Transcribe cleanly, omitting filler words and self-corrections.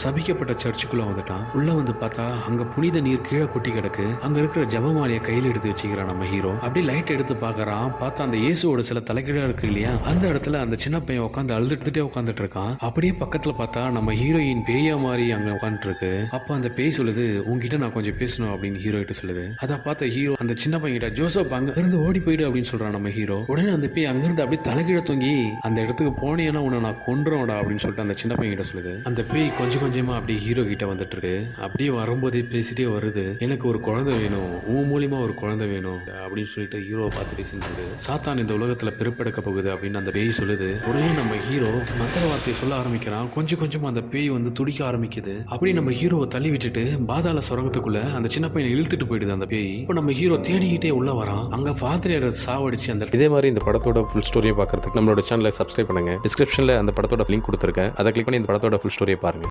சபிக்கப்பட்ட சர்ச்சுக்குள்ள வந்துட்டான். உள்ள வந்து பார்த்தா அங்க புனித நீர் கீழே கொட்டி கிடக்கு. அங்க இருக்கிற ஜெபமாலையை கையில எடுத்து வச்சுக்கிறான் நம்ம ஹீரோ. அப்படியே லைட் எடுத்து பார்க்கறான். பார்த்தா அந்த இயேசுவோட சில தலைகீழா இருக்கு இல்லையா, அந்த இடத்துல அந்த சின்ன பையன் உட்காந்து அழுதுட்டே உட்காந்துட்டு இருக்கான். அப்படியே பக்கத்துல பார்த்தா நம்ம ஹீரோயின் பேயா மாதிரி அங்க உட்காந்துட்டு இருக்கு. அப்ப அந்த பேய் சொல்லுது, உங்ககிட்ட நான் கொஞ்சம் பேசணும் அப்படின்னு ஹீரோ கிட்ட சொல்லுது. அதை பார்த்த ஹீரோ அந்த சின்ன பையன் கிட்ட, ஜோசப் அங்க இருந்து ஓடி போயிடு அப்படின்னு சொல்றான் நம்ம ஹீரோ. உடனே அந்த பேய் அங்கிருந்து அப்படியே தலைகீழ தொங்கி, அந்த இடத்துக்கு போனேன்னா உன்னை நான் கொன்றுவேன்டா அப்படின்னு சொல்லிட்டு அந்த சின்ன பையன் கிட்ட சொல்லுது. அந்த பேய் கொஞ்சம் கொஞ்சமா அப்படியே ஹீரோ கிட்ட வந்துட்டு இருக்கு. அப்படியே வரும்போதே பேசிட்டே வருது, எனக்கு ஒரு குழந்தை வேணும், உன் மூலியமா ஒரு குழந்தை வேணும் அப்படின்னு சொல்லிட்டு ஹீரோவை பார்த்து பேசிட்டு சாத்தான் இந்த உலகத்துல பிறப்பெடுக்க போகுது அப்படின்னு அந்த பேய் சொல்லுது. உடனே நம்ம ஹீரோ மந்திர வார்த்தையை சொல்ல ஆரம்பிக்கிறான். கொஞ்சம் கொஞ்சமா அந்த பேய் வந்து துடிக்க ஆரம்பிக்குது. அப்படி நம்ம ஹீரோவை தள்ளி விட்டுட்டு பாதாள சுரங்கத்துக்குள்ள அந்த சின்ன பையனை இழுத்துட்டு போயிடுது அந்த பேய். இப்போ நம்ம ஹீரோ தேடிக்கிட்டே உள்ள வரான். அங்க ஃபாதர் சாவடிச்சு அந்த இதே மாதிரி இந்த படத்தோட ஃபுல் ஸ்டோரியை பார்க்கறதுக்கு நம்மளோட சேனலை சப்ஸ்கிரைப் பண்ணுங்க. டிஸ்கிரிப்ஷன்ல அந்த படத்தோட லிங்க் கொடுத்துருக்கேன், அதை கிளிக் பண்ணி இந்த படத்தோட ஃபுல் ஸ்டோரியை பாருங்க.